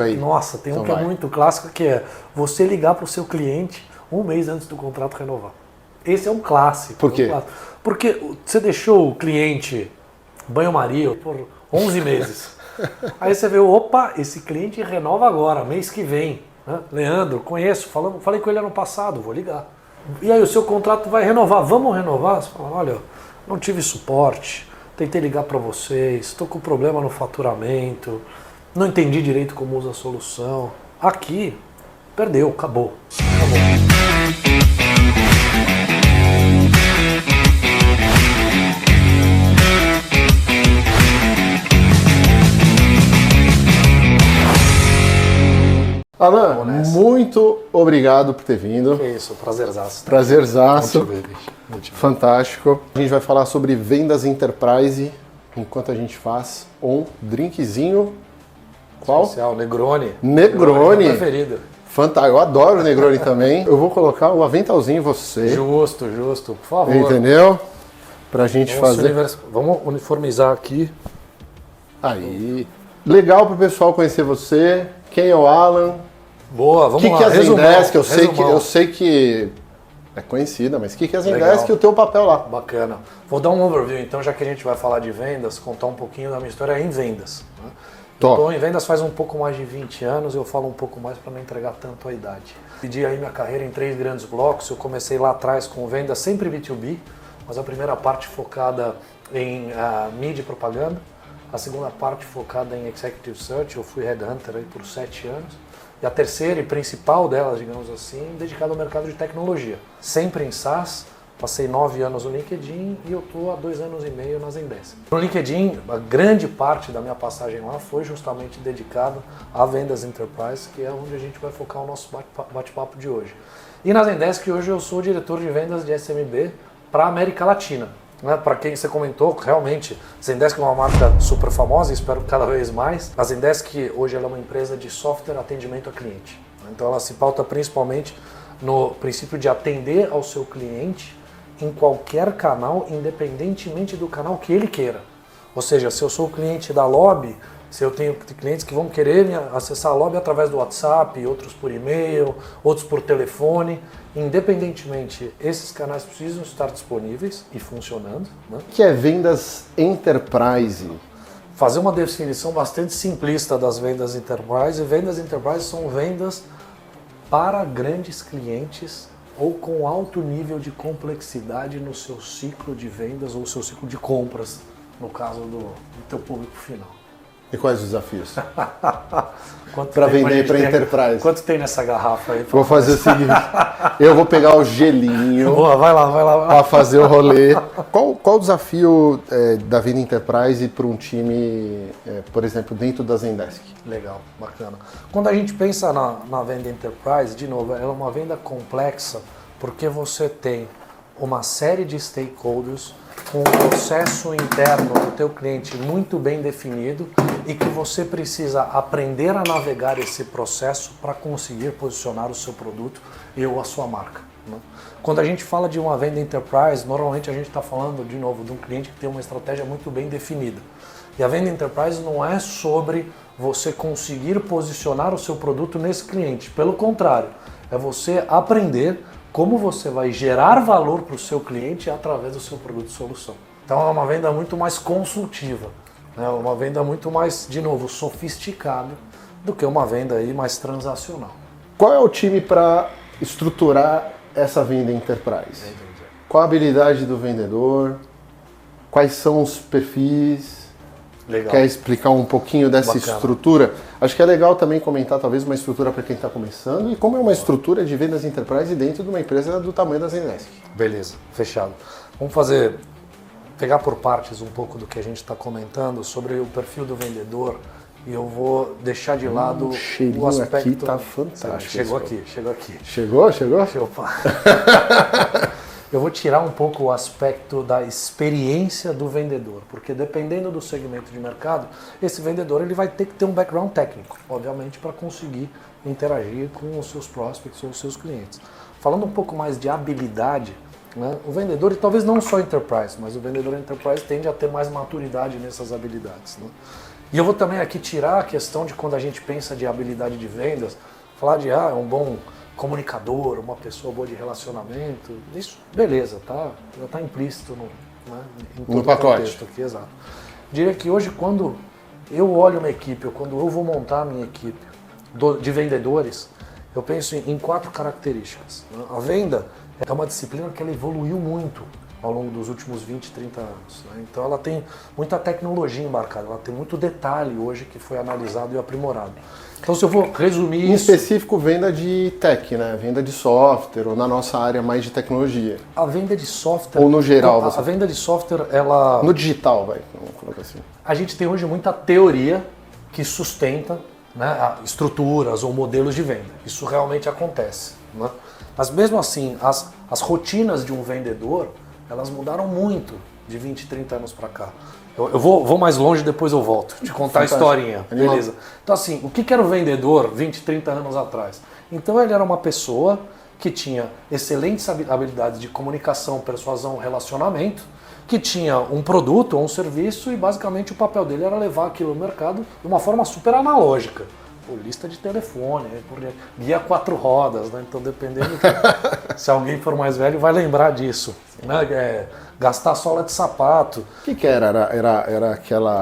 Aí. Nossa, tem Então um que vai. é muito clássico, que é você ligar para o seu cliente um mês antes do contrato renovar. Esse é um clássico. Por quê? É um clássico. Porque você deixou o cliente banho-maria por 11 meses. Aí você vê, opa, esse cliente renova agora, mês que vem. Né? Leandro, conheço, falei com ele ano passado, vou ligar. E aí o seu contrato vai renovar, vamos renovar? Você fala, olha, não tive suporte, tentei ligar para vocês, estou com problema no faturamento, não entendi direito como usa a solução. Aqui, perdeu, acabou. Alan, muito obrigado por ter vindo. Que isso, prazerzaço. Prazerzaço. Muito bem, bicho. Muito bem. Fantástico. A gente vai falar sobre vendas enterprise enquanto a gente faz um drinkzinho. Qual? Especial, Negroni. Negroni. Meu preferido. Fantástico. Eu adoro o Negroni também. Eu vou colocar o aventalzinho em você. Justo, justo. Por favor. Entendeu? Pra gente fazer. Vamos uniformizar aqui. Aí. Legal pro pessoal conhecer você. Quem é o Alan? Boa, vamos O que lá. que é a Zendesk? Eu Resumão. sei que é conhecida, mas o que é a Legal. Zendesk e o teu papel lá? Bacana. Vou dar um overview, então, já que a gente vai falar de vendas, contar um pouquinho da minha história em vendas. Né? Top. Estou em vendas faz um pouco mais de 20 anos, eu falo um pouco mais para não entregar tanto a idade. Dividi aí minha carreira em 3 grandes blocos. Eu comecei lá atrás com vendas sempre B2B, mas a primeira parte focada em mídia e propaganda, a segunda parte focada em Executive Search. Eu fui headhunter aí por 7 anos. E a terceira e principal delas, digamos assim, dedicada ao mercado de tecnologia. Sempre em SaaS, passei 9 anos no LinkedIn e eu estou há 2 anos e meio na Zendesk. No LinkedIn, a grande parte da minha passagem lá foi justamente dedicada a vendas enterprise, que é onde a gente vai focar o nosso bate-papo de hoje. E na Zendesk hoje eu sou diretor de vendas de SMB para a América Latina. Né? Para quem você comentou, realmente, a Zendesk é uma marca super famosa e espero cada vez mais. A Zendesk hoje ela é uma empresa de software atendimento a cliente. Então ela se pauta principalmente no princípio de atender ao seu cliente em qualquer canal, independentemente do canal que ele queira. Ou seja, se eu sou o cliente da Lobby, se eu tenho clientes que vão querer acessar a Lobby através do WhatsApp, outros por e-mail, outros por telefone, independentemente, esses canais precisam estar disponíveis e funcionando. Né? O que é vendas enterprise? Fazer uma definição bastante simplista das vendas enterprise. Vendas enterprise são vendas para grandes clientes ou com alto nível de complexidade no seu ciclo de vendas ou seu ciclo de compras, no caso do teu público final. E quais os desafios? Para vender para enterprise. Quanto tem nessa garrafa aí? Vou fazer o seguinte, eu vou pegar o gelinho. Boa, vai lá. Para fazer o rolê. Qual o desafio da venda enterprise para um time, por exemplo, dentro da Zendesk? Legal, bacana. Quando a gente pensa na venda enterprise, de novo, ela é uma venda complexa porque você tem uma série de stakeholders com um processo interno do teu cliente muito bem definido e que você precisa aprender a navegar esse processo para conseguir posicionar o seu produto ou a sua marca. Né? Quando a gente fala de uma venda enterprise, normalmente a gente está falando, de novo, de um cliente que tem uma estratégia muito bem definida. E a venda enterprise não é sobre você conseguir posicionar o seu produto nesse cliente. Pelo contrário, é você aprender como você vai gerar valor para o seu cliente através do seu produto e solução. Então é uma venda muito mais consultiva, né? Uma venda muito mais, de novo, sofisticada do que uma venda aí mais transacional. Qual é o time para estruturar essa venda enterprise? Qual a habilidade do vendedor? Quais são os perfis? Legal. Quer explicar um pouquinho dessa estrutura? Acho que é legal também comentar talvez uma estrutura para quem está começando e como é uma estrutura de vendas enterprise dentro de uma empresa do tamanho da Zendesk. Beleza, fechado. Vamos pegar por partes um pouco do que a gente está comentando sobre o perfil do vendedor e eu vou deixar de lado o aspecto... aqui tá fantástico. Chegou aqui. Chegou? Opa. Eu vou tirar um pouco o aspecto da experiência do vendedor, porque dependendo do segmento de mercado, esse vendedor ele vai ter que ter um background técnico, obviamente, para conseguir interagir com os seus prospects ou os seus clientes. Falando um pouco mais de habilidade, né, o vendedor, e talvez não só enterprise, mas o vendedor enterprise tende a ter mais maturidade nessas habilidades. Né? E eu vou também aqui tirar a questão de quando a gente pensa de habilidade de vendas, falar de é um bom comunicador, uma pessoa boa de relacionamento, isso, beleza, tá? Já está implícito em todo no o pacote contexto aqui, exato. Diria que hoje, quando eu olho uma equipe, ou quando eu vou montar a minha equipe de vendedores, eu penso em 4 características. A venda é uma disciplina que ela evoluiu muito ao longo dos últimos 20, 30 anos. Então ela tem muita tecnologia embarcada, ela tem muito detalhe hoje que foi analisado e aprimorado. Então se eu vou resumir em isso... específico, venda de tech, né? Venda de software, ou na nossa área mais de tecnologia. A venda de software... Ou no geral, a venda de software, ela... No digital, vamos colocar assim. A gente tem hoje muita teoria que sustenta, né, estruturas ou modelos de venda. Isso realmente acontece. Né? Mas mesmo assim, as rotinas de um vendedor, elas mudaram muito de 20, 30 anos para cá. Eu vou mais longe, depois eu volto, te contar Fantástico. a historinha. Beleza. Então assim, o que era o vendedor 20, 30 anos atrás? Então ele era uma pessoa que tinha excelentes habilidades de comunicação, persuasão, relacionamento, que tinha um produto ou um serviço e basicamente o papel dele era levar aquilo ao mercado de uma forma super analógica. Lista de telefone, guia 4 rodas, né? Então dependendo, se alguém for mais velho vai lembrar disso. Né? Gastar sola de sapato. O que era? Era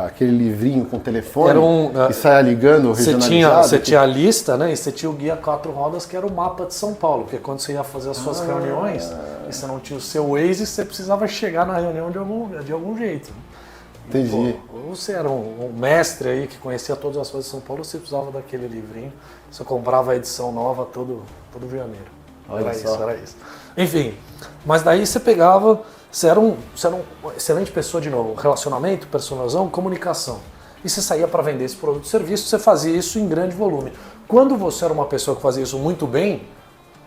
aquele livrinho com telefone Era e saia ligando regionalizado? Você tinha a lista, né? E você tinha o guia 4 rodas, que era o mapa de São Paulo, porque quando você ia fazer as suas reuniões e você não tinha o seu Waze, você precisava chegar na reunião de algum jeito. Entendi. Ou você era um mestre aí que conhecia todas as coisas de São Paulo, você precisava daquele livrinho, você comprava a edição nova todo janeiro. Era isso. Enfim, mas daí você pegava, você era uma excelente pessoa de novo, relacionamento, persuasão, comunicação. E você saía para vender esse produto e serviço, você fazia isso em grande volume. Quando você era uma pessoa que fazia isso muito bem,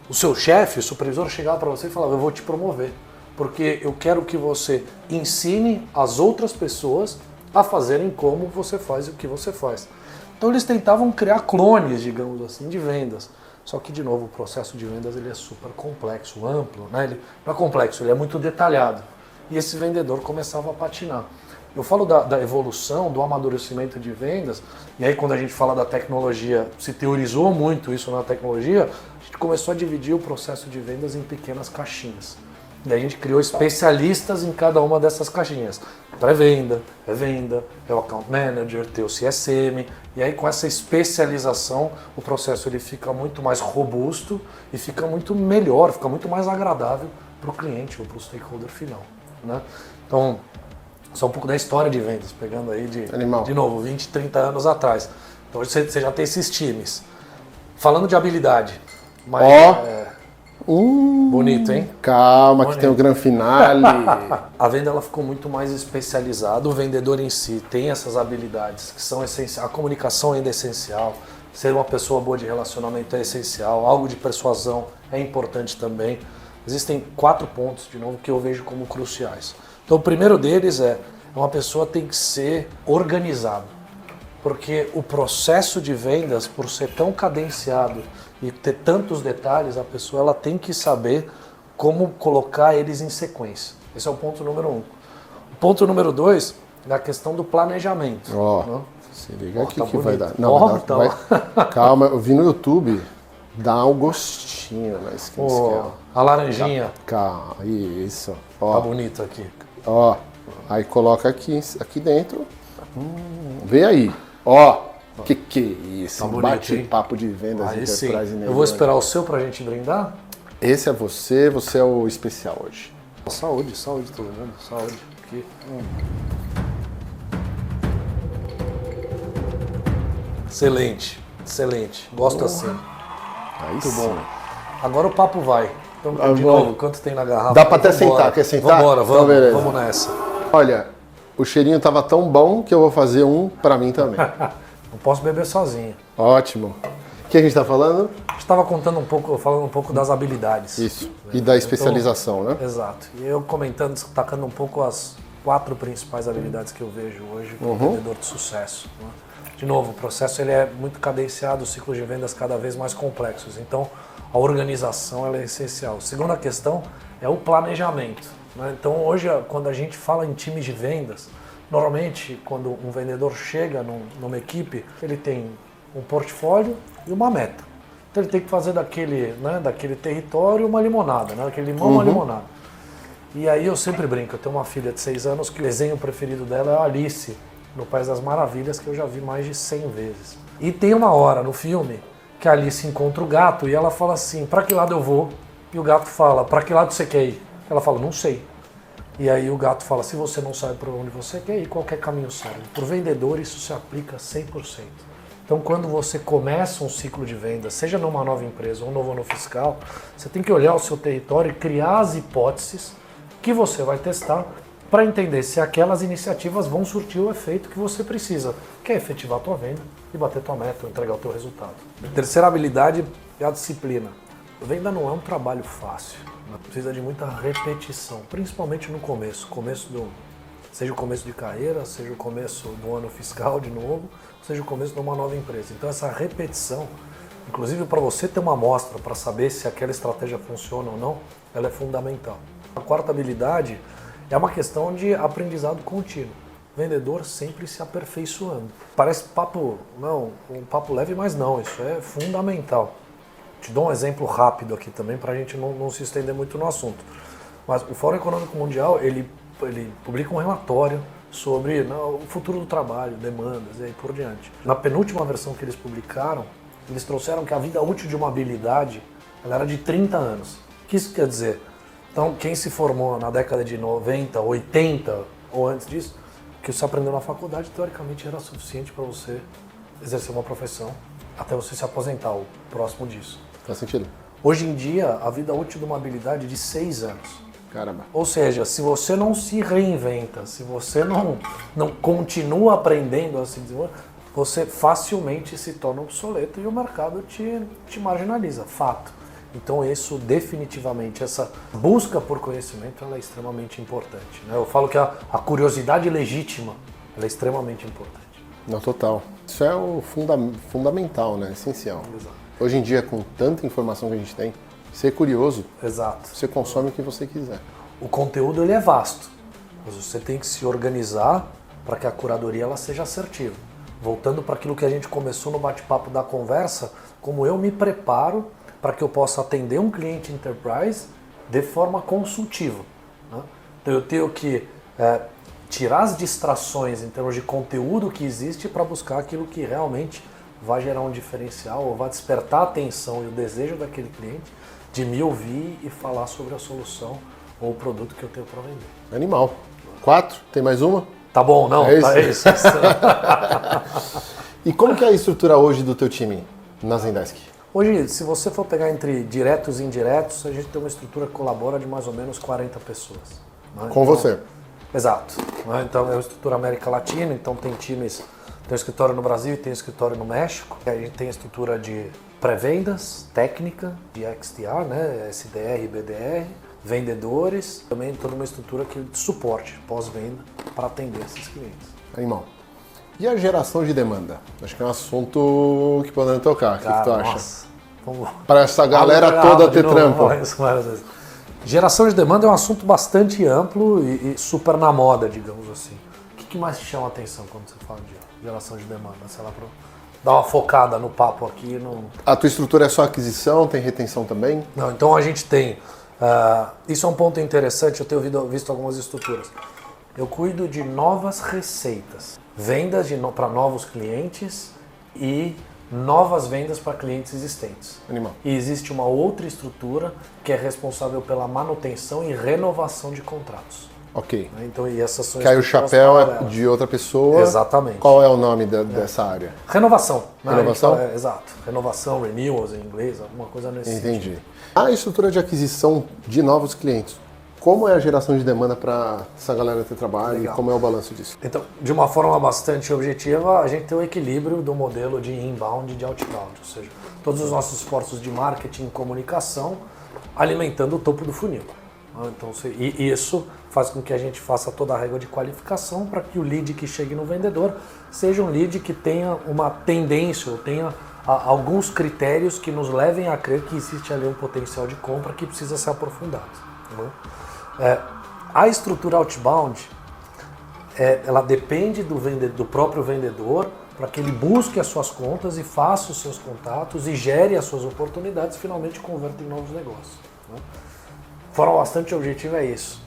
o seu chefe, o supervisor chegava para você e falava, eu vou te promover. Porque eu quero que você ensine as outras pessoas a fazerem como você faz e o que você faz. Então eles tentavam criar clones, digamos assim, de vendas. Só que, de novo, o processo de vendas ele é super complexo, amplo. Né? Ele não é complexo, ele é muito detalhado. E esse vendedor começava a patinar. Eu falo da evolução, do amadurecimento de vendas, e aí quando a gente fala da tecnologia, se teorizou muito isso na tecnologia, a gente começou a dividir o processo de vendas em pequenas caixinhas. E a gente criou especialistas em cada uma dessas caixinhas. Pré-venda, revenda, é o account manager, tem o CSM. E aí com essa especialização o processo ele fica muito mais robusto e fica muito melhor, fica muito mais agradável para o cliente ou para o stakeholder final. Né? Então, só um pouco da história de vendas, pegando aí de novo, 20, 30 anos atrás. Então hoje você já tem esses times. Falando de habilidade. Bonito, hein? Calma, Bonito. Que tem o grande finale. A venda ela ficou muito mais especializada. O vendedor em si tem essas habilidades que são essenciais. A comunicação ainda é essencial. Ser uma pessoa boa de relacionamento é essencial. Algo de persuasão é importante também. Existem 4 pontos, de novo, que eu vejo como cruciais. Então, o primeiro deles uma pessoa tem que ser organizada. Porque o processo de vendas, por ser tão cadenciado e ter tantos detalhes, a pessoa ela tem que saber como colocar eles em sequência. Esse é o ponto número 1. O ponto número 2 é a questão do planejamento. Né? Se liga aqui tá que bonito. vai dar. Não, calma, eu vi no YouTube, dá um gostinho na skin. A laranjinha. Calma, isso. Tá bonito aqui. Aí coloca aqui dentro. Vê aí. Que é isso? Tá bonito, bate-papo de vendas Enterprise. Eu vou esperar o seu pra gente brindar? Esse é você é o especial hoje. Saúde todo mundo. Saúde. Aqui. Excelente. Gosto assim. Aí muito sim. bom. Agora o papo vai. Então, de novo, quanto tem na garrafa? Dá pra até sentar. Quer sentar? Vambora, então, vamos nessa. Olha, o cheirinho tava tão bom que eu vou fazer um pra mim também. Não posso beber sozinho. Ótimo. O que a gente tá falando? A gente estava falando um pouco das habilidades. Isso. Né? E da especialização, né? Exato. E eu comentando, destacando um pouco as 4 principais habilidades que eu vejo hoje para o vendedor de sucesso. Né? De novo, o processo ele é muito cadenciado, os ciclos de vendas cada vez mais complexos. Então, a organização ela é essencial. Segunda questão é o planejamento. Né? Então, hoje, quando a gente fala em times de vendas, Normalmente, quando um vendedor chega numa equipe, ele tem um portfólio e uma meta. Então ele tem que fazer daquele território uma limonada, né? Daquele limão uma limonada. E aí eu sempre brinco, eu tenho uma filha de 6 anos que o desenho preferido dela é a Alice, no País das Maravilhas, que eu já vi mais de 100 vezes. E tem uma hora no filme que a Alice encontra o gato e ela fala assim, pra que lado eu vou? E o gato fala, pra que lado você quer ir? Ela fala, não sei. E aí o gato fala, se você não sabe para onde você quer ir, qualquer caminho serve. Para o vendedor isso se aplica 100%. Então quando você começa um ciclo de venda, seja numa nova empresa ou um novo ano fiscal, você tem que olhar o seu território e criar as hipóteses que você vai testar para entender se aquelas iniciativas vão surtir o efeito que você precisa, que é efetivar a tua venda e bater tua meta, ou entregar o teu resultado. Terceira habilidade é a disciplina. Venda não é um trabalho fácil. Precisa de muita repetição, principalmente no começo. Seja o começo de carreira, seja o começo do ano fiscal de novo, seja o começo de uma nova empresa. Então essa repetição, inclusive para você ter uma amostra para saber se aquela estratégia funciona ou não, ela é fundamental. A quarta habilidade é uma questão de aprendizado contínuo. O vendedor sempre se aperfeiçoando. Parece um papo leve, mas não, isso é fundamental. Te dou um exemplo rápido aqui também para a gente não se estender muito no assunto. Mas o Fórum Econômico Mundial, ele publica um relatório sobre o futuro do trabalho, demandas e aí por diante. Na penúltima versão que eles publicaram, eles trouxeram que a vida útil de uma habilidade ela era de 30 anos. O que isso quer dizer? Então, quem se formou na década de 90, 80 ou antes disso, o que você aprendeu na faculdade, teoricamente era suficiente para você exercer uma profissão até você se aposentar, ou próximo disso. Faz sentido. Hoje em dia, a vida útil de uma habilidade é de 6 anos. Caramba. Ou seja, se você não se reinventa, se você não continua aprendendo a se desenvolver, você facilmente se torna obsoleto e o mercado te marginaliza, fato. Então isso definitivamente, essa busca por conhecimento ela é extremamente importante. Né? Eu falo que a curiosidade legítima ela é extremamente importante. Não, total. Isso é o fundamental, né? Essencial. Exato. Hoje em dia, com tanta informação que a gente tem, ser curioso, Exato. você consome o que você quiser. O conteúdo ele é vasto, mas você tem que se organizar para que a curadoria ela seja assertiva. Voltando para aquilo que a gente começou no bate-papo da conversa, como eu me preparo para que eu possa atender um cliente enterprise de forma consultiva. Né? Então eu tenho que tirar as distrações em termos de conteúdo que existe para buscar aquilo que realmente vai gerar um diferencial ou vai despertar a atenção e o desejo daquele cliente de me ouvir e falar sobre a solução ou o produto que eu tenho para vender. Animal. 4? Tem mais uma? Tá bom, não? É isso. Tá isso. E como que é a estrutura hoje do teu time na Zendesk? Hoje, se você for pegar entre diretos e indiretos, a gente tem uma estrutura que colabora de mais ou menos 40 pessoas. Né? Com você? Exato. Né? Então é uma estrutura América Latina, então tem times, tem um escritório no Brasil e tem um escritório no México. A gente tem a estrutura de pré-vendas, técnica, de XDR, né? SDR, BDR, vendedores, também toda uma estrutura de suporte pós-venda para atender esses clientes. Animal. E a geração de demanda? Acho que é um assunto que podemos tocar. O que tu acha? Nossa. Vamos... Para essa galera toda ter trampo. Geração de demanda é um assunto bastante amplo e super na moda, digamos assim. O que mais te chama a atenção quando você fala de geração de demanda? Sei lá, para dar uma focada no papo aqui. A tua estrutura é só aquisição, tem retenção também? Não, então a gente tem... isso é um ponto interessante, eu tenho visto algumas estruturas. Eu cuido de novas receitas, vendas para novos clientes e novas vendas para clientes existentes. Animal. E existe uma outra estrutura que é responsável pela manutenção e renovação de contratos. Ok. Então, e essas são Cai o chapéu de outra pessoa. Exatamente. Qual é o nome dessa área? Renovação. Né? Renovação? Exato. Renovação, renewals em inglês, alguma coisa nesse sentido. Entendi. A estrutura de aquisição de novos clientes. Como é a geração de demanda para essa galera ter trabalho? Legal. E como é o balanço disso? Então, de uma forma bastante objetiva, a gente tem o equilíbrio do modelo de inbound e de outbound, ou seja, todos os nossos esforços de marketing e comunicação alimentando o topo do funil. Então, e isso faz com que a gente faça toda a regra de qualificação para que o lead que chegue no vendedor seja um lead que tenha uma tendência ou tenha alguns critérios que nos levem a crer que existe ali um potencial de compra que precisa ser aprofundado. A estrutura outbound, ela depende do próprio vendedor para que ele busque as suas contas e faça os seus contatos e gere as suas oportunidades e finalmente converta em novos negócios. Né? De forma bastante objetiva é isso.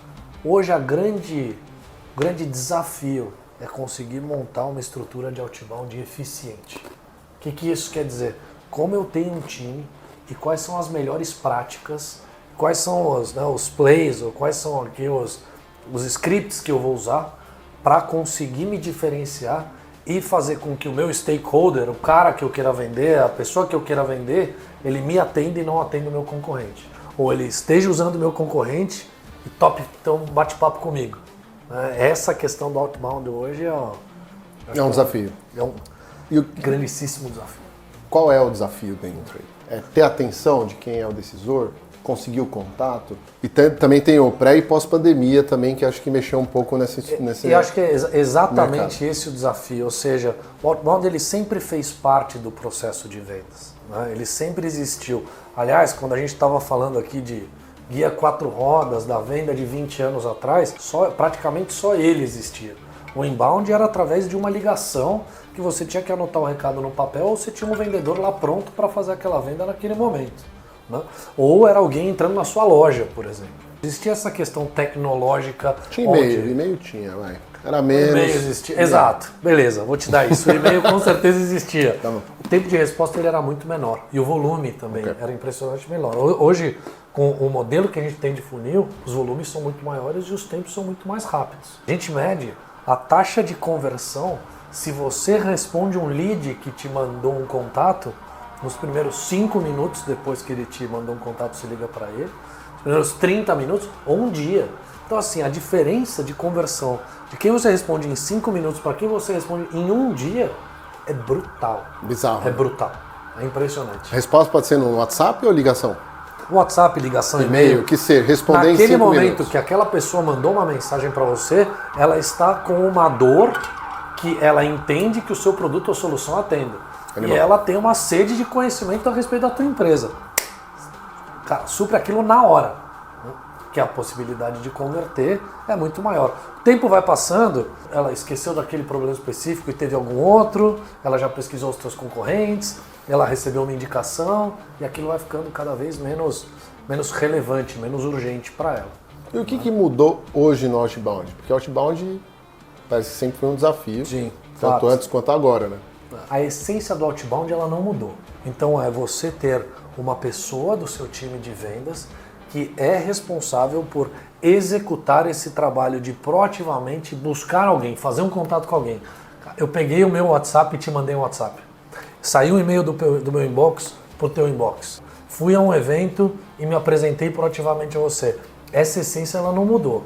Hoje o grande desafio é conseguir montar uma estrutura de outbound eficiente. O que isso quer dizer? Como eu tenho um time e quais são as melhores práticas, quais são os plays ou quais são aqui os scripts que eu vou usar para conseguir me diferenciar e fazer com que o meu stakeholder, o cara que eu queira vender, a pessoa que eu queira vender, ele me atenda e não atenda o meu concorrente. Ou ele esteja usando o meu concorrente e então bate-papo comigo. Essa questão do outbound hoje é um desafio. É um grandíssimo desafio. Qual é o desafio dentro aí? É ter atenção de quem é o decisor, conseguir o contato. E também tem o pré e pós-pandemia também, que acho que mexeu um pouco nesse E acho que é exatamente mercado. esse o desafio. Ou seja, o outbound ele sempre fez parte do processo de vendas. Né? Ele sempre existiu. Aliás, quando a gente estava falando aqui de guia 4 rodas da venda de 20 anos atrás, praticamente só ele existia. O inbound era através de uma ligação que você tinha que anotar o recado no papel ou você tinha um vendedor lá pronto para fazer aquela venda naquele momento. Né? Ou era alguém entrando na sua loja, por exemplo. Existia essa questão tecnológica. Tinha e-mail tinha, vai. Era menos. O e-mail existia. Exato, beleza, vou te dar isso. O e-mail com certeza existia. Tá bom. O tempo de resposta ele era muito menor e o volume também era impressionante menor. Hoje, com o modelo que a gente tem de funil, os volumes são muito maiores e os tempos são muito mais rápidos. A gente mede a taxa de conversão se você responde um lead que te mandou um contato nos primeiros 5 minutos depois que ele te mandou um contato, você liga para ele, nos primeiros 30 minutos ou um dia. Então assim, a diferença de conversão de quem você responde em 5 minutos para quem você responde em um dia é brutal. Bizarro. É brutal. É impressionante. A resposta pode ser no WhatsApp ou ligação? WhatsApp, ligação, E-mail, que ser, responder em 5 Naquele minutos. momento que aquela pessoa mandou uma mensagem para você, ela está com uma dor que ela entende que o seu produto ou solução atende. E ela tem uma sede de conhecimento a respeito da tua empresa. Cara, supre aquilo na hora. Né? Que a possibilidade de converter é muito maior. O tempo vai passando, ela esqueceu daquele problema específico e teve algum outro, ela já pesquisou os seus concorrentes, ela recebeu uma indicação e aquilo vai ficando cada vez menos relevante, menos urgente para ela. E o que mudou hoje no outbound? Porque outbound parece que sempre foi um desafio, Sim, tanto fato. antes quanto agora, né? A essência do outbound ela não mudou. Então é você ter uma pessoa do seu time de vendas que é responsável por executar esse trabalho de proativamente buscar alguém, fazer um contato com alguém. Eu peguei o meu WhatsApp e te mandei um WhatsApp. Saiu um e-mail do meu inbox pro teu inbox. Fui a um evento e me apresentei proativamente a você. Essa essência ela não mudou.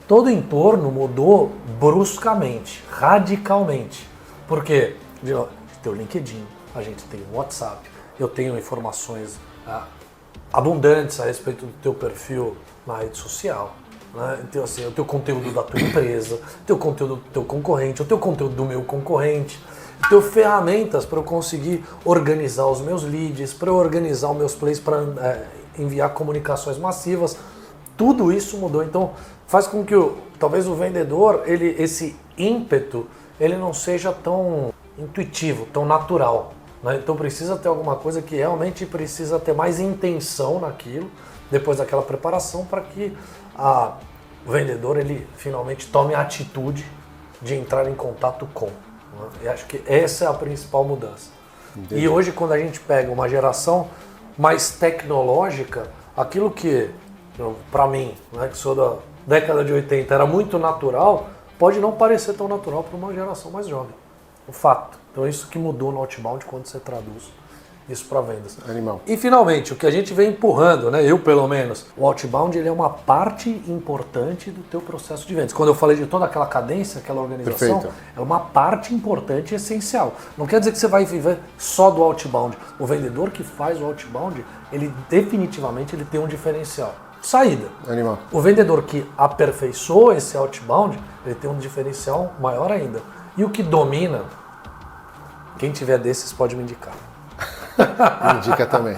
Todo o entorno mudou bruscamente, radicalmente. Por quê? A gente tem o LinkedIn, a gente tem o WhatsApp, eu tenho informações abundantes a respeito do teu perfil na rede social. Né? Então, assim, o teu conteúdo da tua empresa, o teu conteúdo do teu concorrente, o teu conteúdo do meu concorrente. Eu tenho ferramentas para eu conseguir organizar os meus leads, para eu organizar os meus plays, para enviar comunicações massivas. Tudo isso mudou. Então, faz com que talvez o vendedor, esse ímpeto, ele não seja tão intuitivo, tão natural. Né? Então precisa ter alguma coisa que realmente precisa ter mais intenção naquilo, depois daquela preparação, para que o vendedor ele finalmente tome a atitude de entrar em contato com. Né? E acho que essa é a principal mudança. Entendi. E hoje, quando a gente pega uma geração mais tecnológica, aquilo que, para mim, né, que sou da década de 80, era muito natural, pode não parecer tão natural para uma geração mais jovem. O fato. Então isso que mudou no outbound quando você traduz isso para vendas. Animal. E finalmente, o que a gente vem empurrando, né, eu pelo menos, o outbound ele é uma parte importante do teu processo de vendas. Quando eu falei de toda aquela cadência, aquela organização, perfeito, é uma parte importante e essencial. Não quer dizer que você vai viver só do outbound. O vendedor que faz o outbound, ele definitivamente ele tem um diferencial. Saída. Animal. O vendedor que aperfeiçoa esse outbound, ele tem um diferencial maior ainda. E o que domina, quem tiver desses pode me indicar. Me indica também.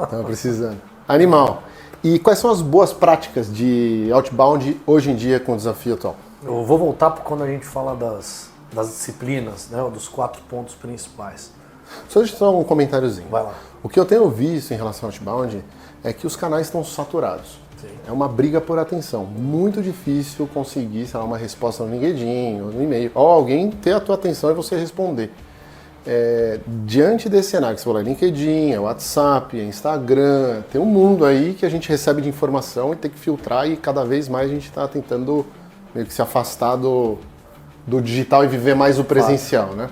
Estamos precisando. Animal. E quais são as boas práticas de outbound hoje em dia com o desafio atual? Eu vou voltar para quando a gente fala das disciplinas, né, dos 4 pontos principais. Só um comentáriozinho. Vai lá. O que eu tenho visto em relação ao outbound é que os canais estão saturados. Sim. É uma briga por atenção. Muito difícil conseguir, sei lá, uma resposta no LinkedIn ou no e-mail. Ou alguém ter a tua atenção e você responder. Diante desse cenário que você falou, é LinkedIn, é WhatsApp, é Instagram, tem um mundo aí que a gente recebe de informação e tem que filtrar, e cada vez mais a gente está tentando meio que se afastar do digital e viver mais o presencial, né?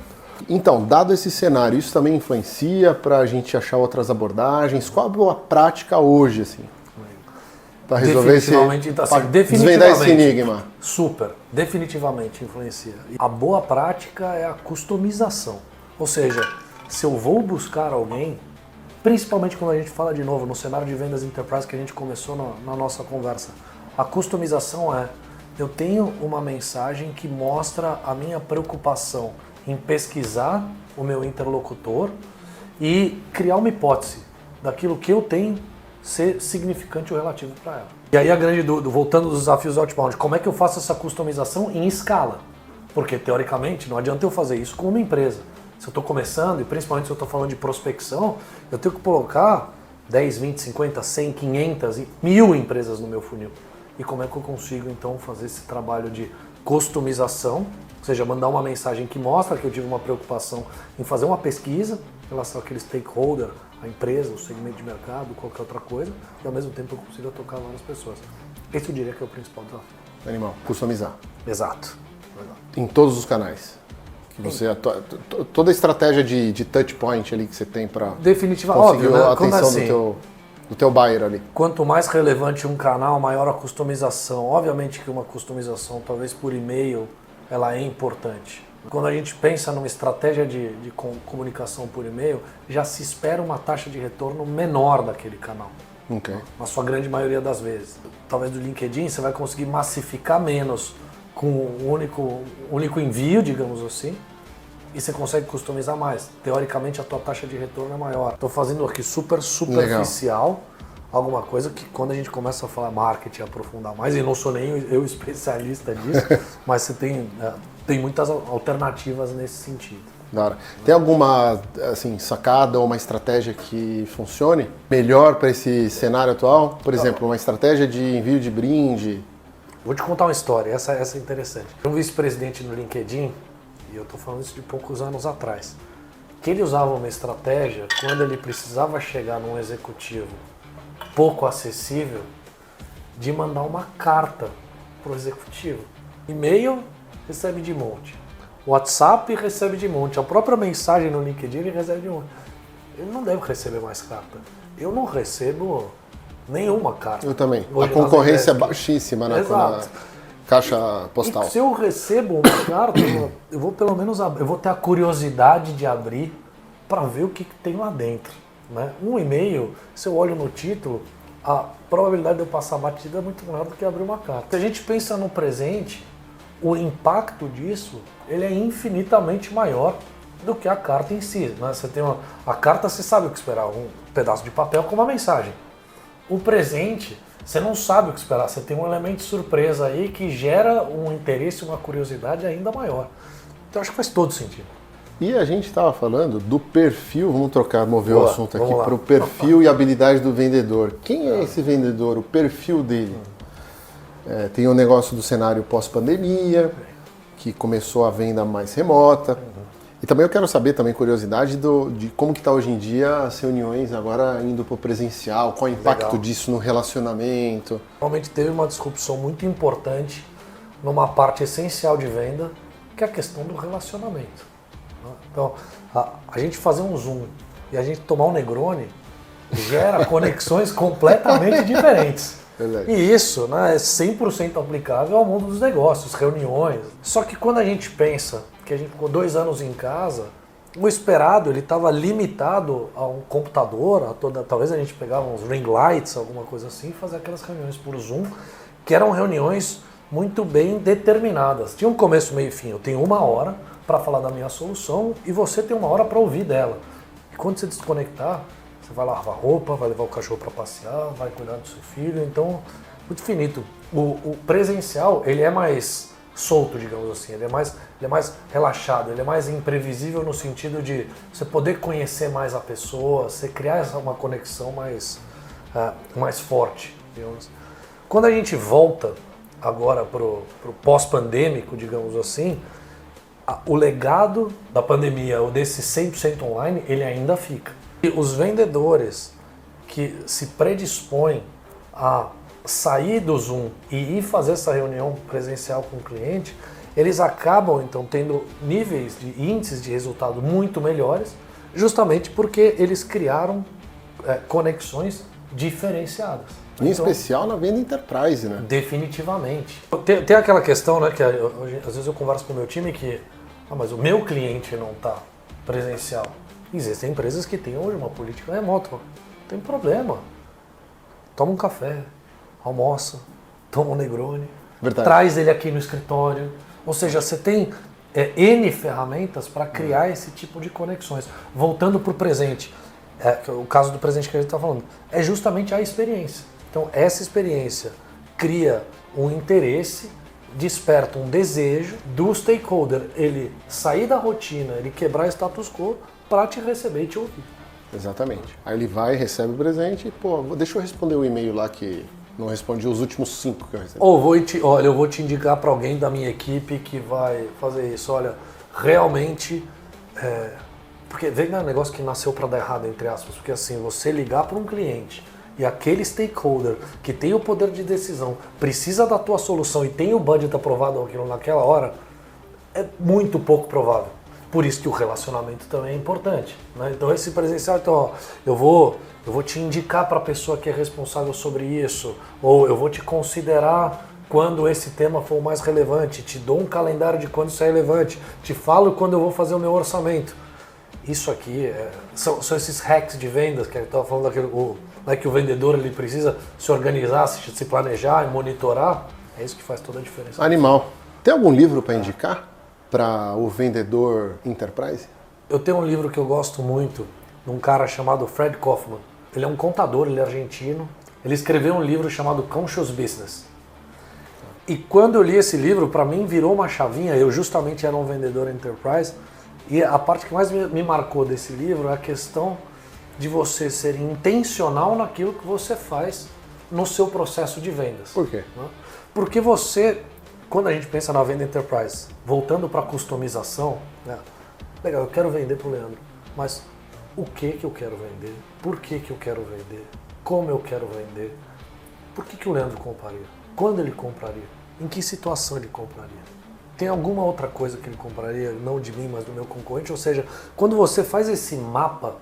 Então, dado esse cenário, isso também influencia para a gente achar outras abordagens? Qual a prática hoje, assim? Para resolver definitivamente, desvendar esse enigma. Super, definitivamente influencia. A boa prática é a customização. Ou seja, se eu vou buscar alguém, principalmente quando a gente fala de novo no cenário de vendas enterprise que a gente começou na nossa conversa, a customização eu tenho uma mensagem que mostra a minha preocupação em pesquisar o meu interlocutor e criar uma hipótese daquilo que eu tenho ser significante ou relativo para ela. E aí a grande dúvida, voltando dos desafios outbound, como é que eu faço essa customização em escala? Porque teoricamente não adianta eu fazer isso com uma empresa. Se eu estou começando, e principalmente se eu estou falando de prospecção, eu tenho que colocar 10, 20, 50, 100, 500 e 1000 empresas no meu funil. E como é que eu consigo então fazer esse trabalho de customização, ou seja, mandar uma mensagem que mostra que eu tive uma preocupação em fazer uma pesquisa em relação àquele stakeholder, a empresa, o segmento de mercado, qualquer outra coisa, e ao mesmo tempo eu consigo tocar várias pessoas. Esse eu diria que é o principal desafio. Animal, customizar. Exato. Em todos os canais. Toda a estratégia de touch point ali que você tem para conseguir óbvio, né? a atenção do teu buyer ali. Quanto mais relevante um canal, maior a customização. Obviamente que uma customização, talvez por e-mail, ela é importante. Quando a gente pensa numa estratégia de comunicação por e-mail, já se espera uma taxa de retorno menor daquele canal. Okay. Na sua grande maioria das vezes. Talvez do LinkedIn você vai conseguir massificar menos com um único envio, digamos assim, e você consegue customizar mais. Teoricamente a tua taxa de retorno é maior. Estou fazendo aqui super superficial, alguma coisa que quando a gente começa a falar marketing, aprofundar mais, e não sou nem eu especialista disso, mas você tem muitas alternativas nesse sentido. Da hora. Tem alguma sacada ou uma estratégia que funcione melhor para esse cenário atual? Por exemplo, uma estratégia de envio de brinde? Vou te contar uma história, essa é interessante. Um vice-presidente no LinkedIn, e eu estou falando isso de poucos anos atrás, que ele usava uma estratégia quando ele precisava chegar num executivo pouco acessível, de mandar uma carta para o executivo. E-mail recebe de monte, WhatsApp recebe de monte, a própria mensagem no LinkedIn ele recebe de monte. Ele não deve receber mais carta. Eu não recebo nenhuma carta. Eu também. Hoje a concorrência é baixíssima na caixa postal. E se eu recebo uma carta, eu vou pelo menos eu vou ter a curiosidade de abrir para ver o que tem lá dentro. Né? Um e-mail, se eu olho no título, a probabilidade de eu passar batida é muito maior do que abrir uma carta. Se a gente pensa no presente, o impacto disso ele é infinitamente maior do que a carta em si. Né? Você tem a carta, você sabe o que esperar, um pedaço de papel com uma mensagem. O presente, você não sabe o que esperar, você tem um elemento de surpresa aí que gera um interesse, uma curiosidade ainda maior. Então acho que faz todo sentido. E a gente estava falando do perfil, vamos mover o assunto aqui para o perfil e habilidade do vendedor. Quem é esse vendedor, o perfil dele? Tem o negócio do cenário pós-pandemia, que começou a venda mais remota. E também eu quero saber, curiosidade de como que está hoje em dia as reuniões agora indo para o presencial, qual o impacto disso no relacionamento. Realmente teve uma disrupção muito importante numa parte essencial de venda, que é a questão do relacionamento. Então, a gente fazer um Zoom e a gente tomar um Negroni gera conexões completamente diferentes. Verdade. E isso, né, é 100% aplicável ao mundo dos negócios, reuniões. Só que quando a gente pensa que a gente ficou 2 anos em casa, o esperado ele estava limitado a um computador, talvez a gente pegava uns ring lights, alguma coisa assim, e fazia aquelas reuniões por Zoom, que eram reuniões muito bem determinadas. Tinha um começo, meio e fim. Eu tenho 1 hora para falar da minha solução e você tem 1 hora para ouvir dela. E quando você desconectar, você vai lavar roupa, vai levar o cachorro para passear, vai cuidar do seu filho. Então, muito finito. O presencial, ele é mais solto, digamos assim, ele é mais relaxado, ele é mais imprevisível no sentido de você poder conhecer mais a pessoa, você criar uma conexão mais forte, digamos. Quando a gente volta agora pro pós-pandêmico, digamos assim, o legado da pandemia, ou desse 100% online, ele ainda fica. E os vendedores que se predispõem a sair do Zoom e ir fazer essa reunião presencial com o cliente, eles acabam então tendo níveis de índices de resultado muito melhores, justamente porque eles criaram conexões diferenciadas. Em especial na venda enterprise, né? Definitivamente. Tem aquela questão, né, que às vezes eu converso com o meu time que mas o meu cliente não está presencial. Existem empresas que têm hoje uma política remota. Não tem problema. Toma um café, almoça, toma um Negroni, traz ele aqui no escritório. Ou seja, você tem N ferramentas para criar esse tipo de conexões. Voltando para o presente, o caso do presente que a gente está falando, é justamente a experiência. Então, essa experiência cria um interesse, desperta um desejo do stakeholder, ele sair da rotina, ele quebrar status quo para te receber e te ouvir. Exatamente. Aí ele vai, recebe o presente e, deixa eu responder o e-mail lá que não respondi os últimos 5 que eu recebi. Olha, eu vou te indicar para alguém da minha equipe que vai fazer isso. Olha, realmente, porque vem um negócio que nasceu para dar errado, entre aspas, porque assim, você ligar para um cliente e aquele stakeholder que tem o poder de decisão precisa da tua solução e tem o budget aprovado naquela hora, é muito pouco provável. Por isso que o relacionamento também é importante, né? Então esse presencial, eu vou te indicar para a pessoa que é responsável sobre isso, ou eu vou te considerar quando esse tema for o mais relevante, te dou um calendário de quando isso é relevante, te falo quando eu vou fazer o meu orçamento. Isso aqui são esses hacks de vendas que a gente estava falando daquele, que o vendedor ele precisa se organizar, se planejar e monitorar. É isso que faz toda a diferença. Animal. Tem algum livro para indicar para o vendedor enterprise? Eu tenho um livro que eu gosto muito, de um cara chamado Fred Kaufman. Ele é um contador, ele é argentino. Ele escreveu um livro chamado Conscious Business. E quando eu li esse livro, para mim virou uma chavinha. Eu justamente era um vendedor enterprise. E a parte que mais me marcou desse livro é a questão de você ser intencional naquilo que você faz no seu processo de vendas. Por quê? Porque você, quando a gente pensa na venda enterprise, voltando para a customização, legal, eu quero vender para o Leandro, mas o que eu quero vender? Por que eu quero vender? Como eu quero vender? Por que o Leandro compraria? Quando ele compraria? Em que situação ele compraria? Tem alguma outra coisa que ele compraria, não de mim, mas do meu concorrente? Ou seja, quando você faz esse mapa,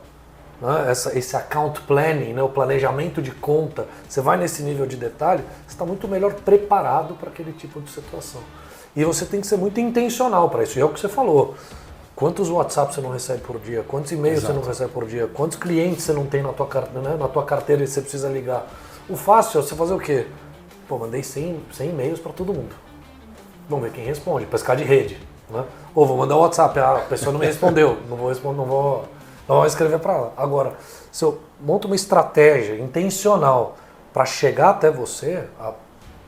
né, esse account planning, né, o planejamento de conta, você vai nesse nível de detalhe, você está muito melhor preparado para aquele tipo de situação. E você tem que ser muito intencional para isso, e é o que você falou. Quantos WhatsApp você não recebe por dia? Quantos e-mails você não recebe por dia? Quantos clientes você não tem na tua carteira e você precisa ligar? O fácil é você fazer o quê? Mandei 100 e-mails para todo mundo. Vamos ver quem responde, pescar de rede. Né? Ou vou mandar o WhatsApp, a pessoa não me respondeu, não vou responder, não vou escrever para ela. Agora, se eu monto uma estratégia intencional para chegar até você, o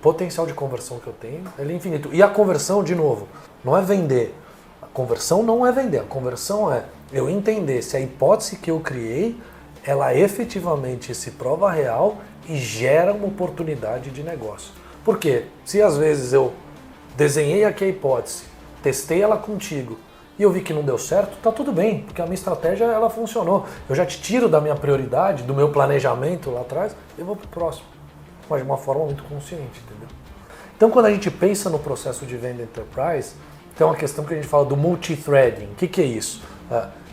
potencial de conversão que eu tenho ele é infinito. E a conversão, de novo, não é vender. A conversão não é vender, a conversão é eu entender se a hipótese que eu criei, ela efetivamente se prova real e gera uma oportunidade de negócio. Por quê? Se às vezes eu desenhei aqui a hipótese, testei ela contigo e eu vi que não deu certo, tá tudo bem, porque a minha estratégia ela funcionou. Eu já te tiro da minha prioridade, do meu planejamento lá atrás, e vou pro próximo. Mas de uma forma muito consciente, entendeu? Então quando a gente pensa no processo de venda enterprise, tem uma questão que a gente fala do multithreading. O que é isso?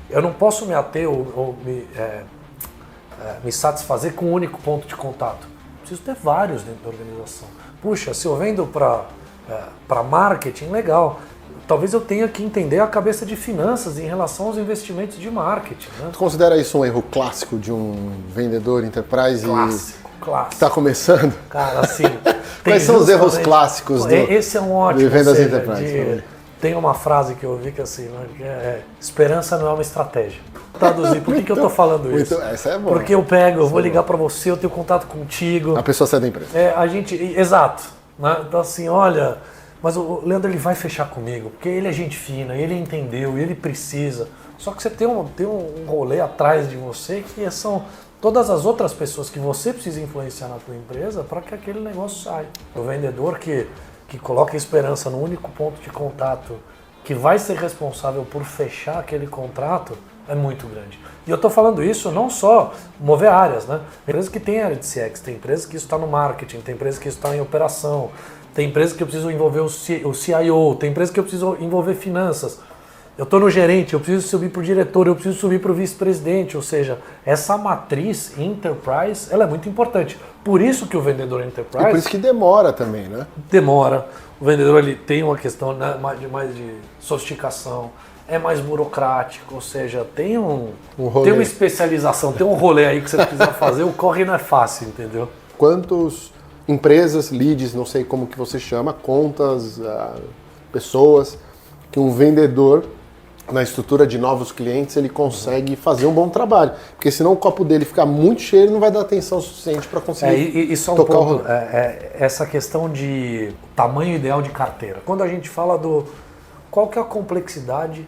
Eu não posso me ater ou me satisfazer com um único ponto de contato. Preciso ter vários dentro da organização. Puxa, se eu vendo para marketing, legal. Talvez eu tenha que entender a cabeça de finanças em relação aos investimentos de marketing. Né? Tu considera isso um erro clássico de um vendedor enterprise Clássico. que está começando? Cara, assim... Quais são os erros clássicos esse é um ótimo, de vendas enterprise? Tem uma frase que eu ouvi que assim, esperança não é uma estratégia. Traduzir, por que eu estou falando isso? Essa é boa. Porque eu vou ligar para você, eu tenho contato contigo. A pessoa sai da empresa. Exato. Né? Então assim, olha... mas o Leandro ele vai fechar comigo, porque ele é gente fina, ele entendeu, ele precisa. Só que você tem um rolê atrás de você que são todas as outras pessoas que você precisa influenciar na tua empresa para que aquele negócio saia. O vendedor que coloca esperança no único ponto de contato que vai ser responsável por fechar aquele contrato é muito grande. E eu estou falando isso não só mover áreas, né? Tem empresas que têm área de CX, tem empresas que isso está no marketing, tem empresas que isso está em operação, tem empresas que eu preciso envolver o CIO, tem empresas que eu preciso envolver finanças. Eu estou no gerente, eu preciso subir para o diretor, eu preciso subir para o vice-presidente. Ou seja, essa matriz enterprise, ela é muito importante. Por isso que o vendedor enterprise... E por isso que demora também, né? Demora. O vendedor ele tem uma questão, né, mais de sofisticação, é mais burocrático, ou seja, tem tem uma especialização, tem um rolê aí que você precisa fazer, o corre não é fácil, entendeu? Quantas empresas, leads, não sei como que você chama, contas, pessoas, que um vendedor, na estrutura de novos clientes, ele consegue fazer um bom trabalho. Porque senão o copo dele fica muito cheio, ele não vai dar atenção suficiente para conseguir isso é um tocar ponto, o rolê. essa questão de tamanho ideal de carteira. Quando a gente fala qual que é a complexidade,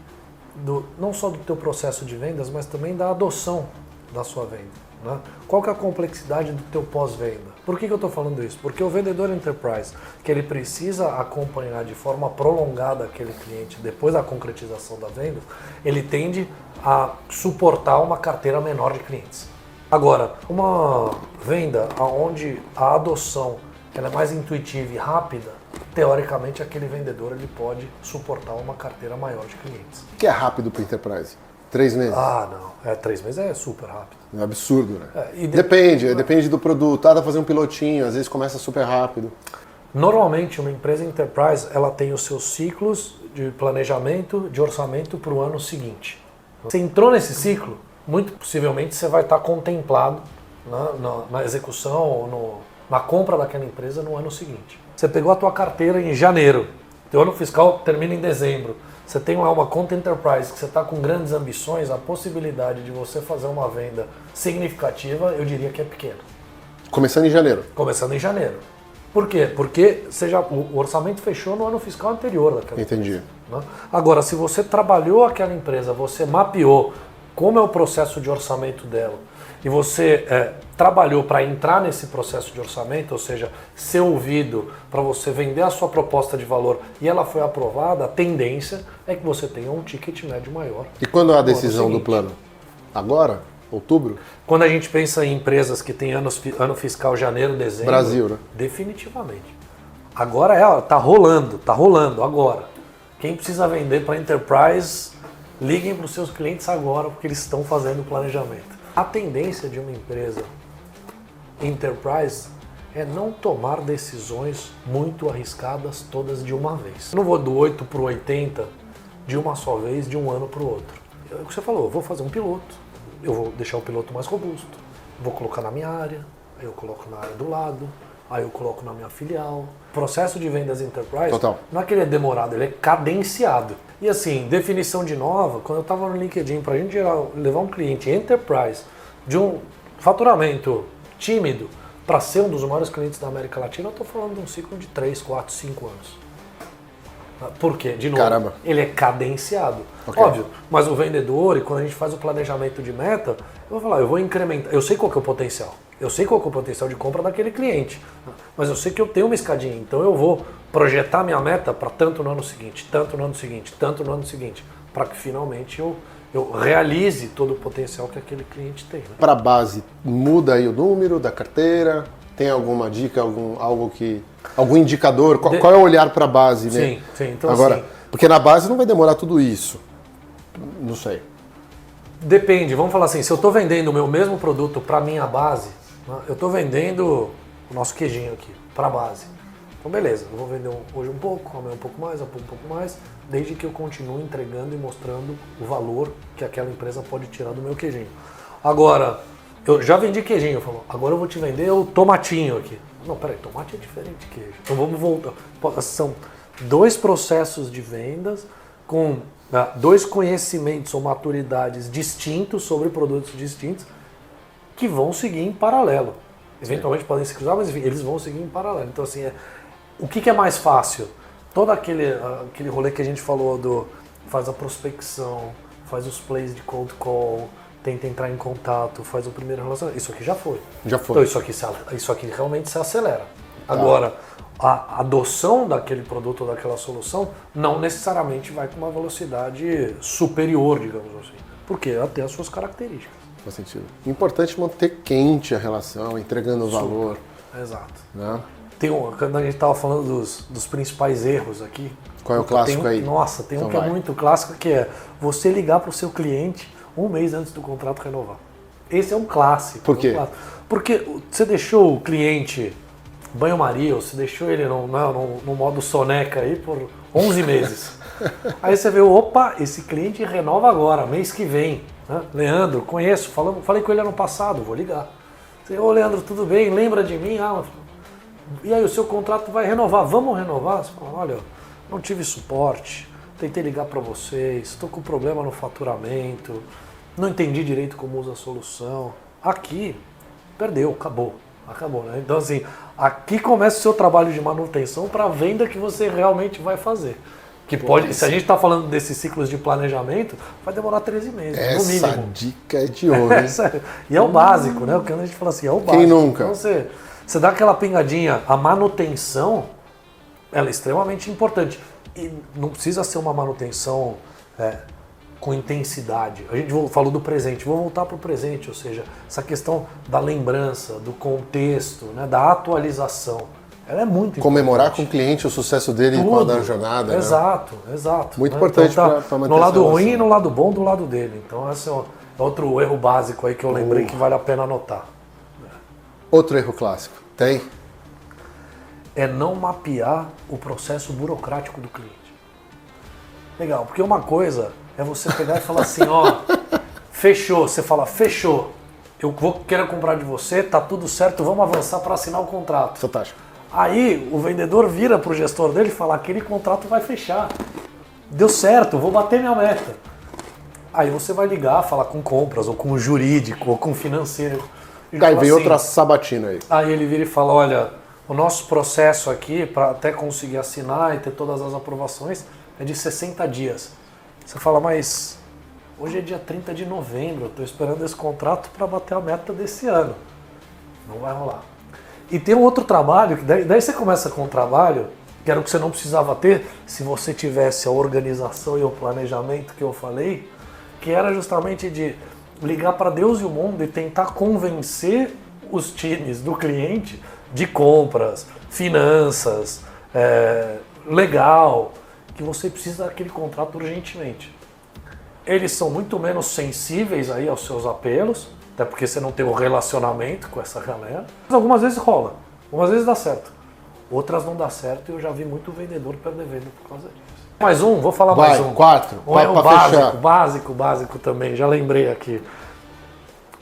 não só do teu processo de vendas, mas também da adoção da sua venda. Né? Qual que é a complexidade do teu pós-venda? Por que eu estou falando isso? Porque o vendedor enterprise, que ele precisa acompanhar de forma prolongada aquele cliente depois da concretização da venda, ele tende a suportar uma carteira menor de clientes. Agora, uma venda onde a adoção ela é mais intuitiva e rápida, teoricamente aquele vendedor ele pode suportar uma carteira maior de clientes. O que é rápido para o enterprise? 3 meses? Ah, não. 3 meses é super rápido. É um absurdo, né? Depende do produto. Tá fazer um pilotinho, às vezes começa super rápido. Normalmente, uma empresa enterprise ela tem os seus ciclos de planejamento, de orçamento para o ano seguinte. Você entrou nesse ciclo, muito possivelmente você vai estar contemplado na execução ou na compra daquela empresa no ano seguinte. Você pegou a tua carteira em janeiro, teu ano fiscal termina em dezembro. Você tem uma conta enterprise que você está com grandes ambições, a possibilidade de você fazer uma venda significativa, eu diria que é pequena. Começando em janeiro? Começando em janeiro. Por quê? Porque o orçamento fechou no ano fiscal anterior daquela Entendi. empresa. Né? Agora, se você trabalhou aquela empresa, você mapeou como é o processo de orçamento dela, e você trabalhou para entrar nesse processo de orçamento, ou seja, ser ouvido para você vender a sua proposta de valor e ela foi aprovada, a tendência é que você tenha um ticket médio maior. E quando é a decisão do plano? Agora? Outubro? Quando a gente pensa em empresas que têm ano fiscal janeiro, dezembro... Brasil, né? Definitivamente. Agora tá rolando agora. Quem precisa vender para enterprise, liguem para os seus clientes agora, porque eles estão fazendo o planejamento. A tendência de uma empresa enterprise é não tomar decisões muito arriscadas todas de uma vez. Eu não vou do 8 para o 80 de uma só vez, de um ano para o outro. É o que você falou, eu vou fazer um piloto, eu vou deixar o piloto mais robusto, vou colocar na minha área, aí eu coloco na área do lado, aí eu coloco na minha filial. O processo de vendas enterprise, Total. não é que ele é demorado, ele é cadenciado. E assim, definição de nova, quando eu estava no LinkedIn, para a gente levar um cliente enterprise de um faturamento tímido para ser um dos maiores clientes da América Latina, eu estou falando de um ciclo de 3, 4, 5 anos. Por quê? De novo, Caramba. ele é cadenciado. Okay. Óbvio, mas o vendedor, e quando a gente faz o planejamento de meta, eu vou falar, eu vou incrementar, eu sei qual que é o potencial. Eu sei qual que é o potencial de compra daquele cliente, mas eu sei que eu tenho uma escadinha, então eu vou projetar minha meta para tanto no ano seguinte, tanto no ano seguinte, tanto no ano seguinte, para que finalmente eu realize todo o potencial que aquele cliente tem. Né? Para a base, muda aí o número da carteira? Tem alguma dica, algum indicador? Qual é o olhar para a base? Né? Sim. Então, agora, assim, porque na base não vai demorar tudo isso. Não sei. Depende, vamos falar assim, se eu estou vendendo o meu mesmo produto para minha base, né, eu estou vendendo o nosso queijinho aqui para a base. Então beleza, eu vou vender hoje um pouco, amanhã um pouco mais, desde que eu continue entregando e mostrando o valor que aquela empresa pode tirar do meu queijinho. Agora, eu já vendi queijinho, eu falo, agora eu vou te vender o tomatinho aqui. Não, peraí, tomate é diferente de queijo. Então vamos voltar. São 2 processos de vendas com 2 conhecimentos ou maturidades distintos sobre produtos distintos que vão seguir em paralelo. Eventualmente podem se cruzar, mas enfim, eles vão seguir em paralelo. Então assim, o que é mais fácil? todo aquele rolê que a gente falou faz a prospecção, faz os plays de cold call, tenta entrar em contato, faz o primeiro relacionamento. Isso aqui já foi. Já foi. Então isso aqui realmente se acelera. Agora, a adoção daquele produto ou daquela solução não necessariamente vai com uma velocidade superior, digamos assim. Porque ela tem as suas características. Faz sentido. Importante manter quente a relação, entregando valor. Exato. Né? Quando a gente estava falando dos principais erros aqui. Qual é o clássico aí? Nossa, tem então um que é muito clássico, que é você ligar para o seu cliente um mês antes do contrato renovar. Esse é um clássico. Por quê? Porque você deixou o cliente banho-maria, ou você deixou ele no modo soneca aí por 11 meses. Aí você vê, opa, esse cliente renova agora, mês que vem. Né? Leandro, conheço, falei com ele ano passado, vou ligar. Ô Leandro, tudo bem? Lembra de mim? E aí, o seu contrato vai renovar, vamos renovar? Você fala, olha, não tive suporte, tentei ligar para vocês, estou com problema no faturamento, não entendi direito como usa a solução. Aqui, perdeu, acabou, né? Então assim, aqui começa o seu trabalho de manutenção para a venda que você realmente vai fazer. Que pode, se a gente está falando desses ciclos de planejamento, vai demorar 13 meses, no mínimo. Essa dica é de ouro, hein? E é o básico, né? Quando a gente fala assim, é o básico. Quem nunca? Então você dá aquela pingadinha, a manutenção, ela é extremamente importante. E não precisa ser uma manutenção com intensidade. A gente falou do presente, vou voltar para o presente, ou seja, essa questão da lembrança, do contexto, né, da atualização. Ela é muito Comemorar importante. com o cliente o sucesso dele na jornada. Exato. Muito importante então, para manter no lado essa ruim e relação. no lado bom do lado dele. Então esse é outro erro básico aí que eu lembrei que vale a pena anotar. Outro erro clássico. Tem? É não mapear o processo burocrático do cliente. Legal, porque uma coisa é você pegar e falar assim, ó, fechou, você fala, fechou, quero comprar de você, tá tudo certo, vamos avançar para assinar o contrato. Fantástico. Aí o vendedor vira pro gestor dele e fala, aquele contrato vai fechar, deu certo, vou bater minha meta. Aí você vai ligar, falar com compras, ou com o jurídico, ou com o financeiro. Aí vem outra sabatina aí. Aí ele vira e fala, olha, o nosso processo aqui, para até conseguir assinar e ter todas as aprovações, é de 60 dias. Você fala, mas hoje é dia 30 de novembro, eu estou esperando esse contrato para bater a meta desse ano. Não vai rolar. E tem um outro trabalho, que daí você começa com um trabalho, que era o que você não precisava ter, se você tivesse a organização e o planejamento que eu falei, que era justamente de ligar para Deus e o mundo e tentar convencer os times do cliente de compras, finanças, legal, que você precisa daquele contrato urgentemente. Eles são muito menos sensíveis aí aos seus apelos, até porque você não tem um relacionamento com essa galera. Mas algumas vezes rola, algumas vezes dá certo. Outras não dá certo e eu já vi muito vendedor perder venda por causa disso. Mais um, vou falar mais um. 4. Um erro básico também, já lembrei aqui.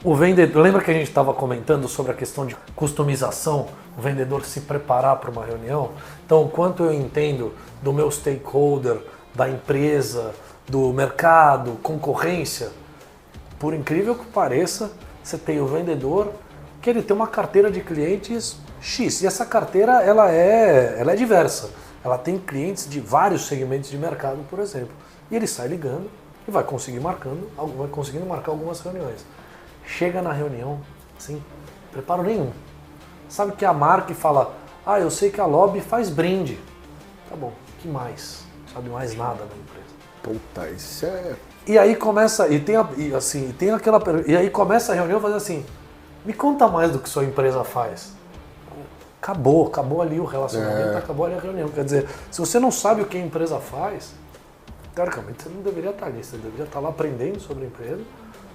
O vendedor, lembra que a gente estava comentando sobre a questão de customização, o vendedor se preparar para uma reunião? Então, o quanto eu entendo do meu stakeholder, da empresa, do mercado, concorrência, por incrível que pareça, você tem o vendedor que ele tem uma carteira de clientes X, e essa carteira ela é diversa. Ela tem clientes de vários segmentos de mercado, por exemplo. E ele sai ligando e vai conseguindo marcar algumas reuniões. Chega na reunião, sem preparo nenhum. Sabe que a marca fala, eu sei que a Lobby faz brinde. Tá bom, que mais? Não sabe mais nada da empresa. Puta, isso é... E aí começa, e aí começa a reunião fazendo assim, me conta mais do que sua empresa faz. Acabou ali o relacionamento, acabou ali a reunião. Quer dizer, se você não sabe o que a empresa faz, teoricamente você não deveria estar ali, você deveria estar lá aprendendo sobre a empresa,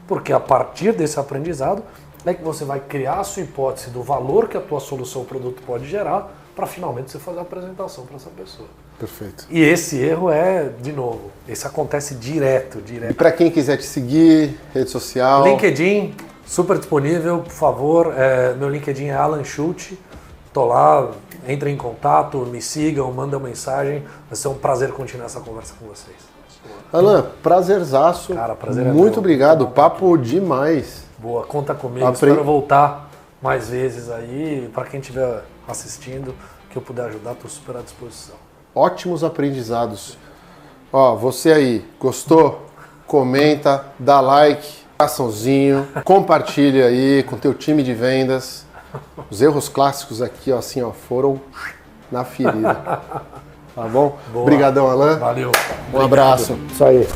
porque a partir desse aprendizado é que você vai criar a sua hipótese do valor que a tua solução ou produto pode gerar para finalmente você fazer a apresentação para essa pessoa. Perfeito. E esse erro de novo, esse acontece direto. E para quem quiser te seguir, rede social... LinkedIn, super disponível, por favor. Meu LinkedIn é Alan Schulte. Tô lá, entrem em contato, me sigam, mandem uma mensagem. Vai ser um prazer continuar essa conversa com vocês. Alan, prazerzaço. Cara, prazer é muito meu. obrigado, papo demais. Boa, conta comigo. Espero voltar mais vezes aí. Para quem estiver assistindo, que eu puder ajudar, estou super à disposição. ótimos aprendizados. Ó, você aí, gostou? Comenta, dá like, coraçãozinho, compartilha aí com teu time de vendas. Os erros clássicos aqui, ó, assim, ó, foram na ferida. Tá bom? Boa. Obrigadão, Alan. Valeu. Um abraço. Isso aí.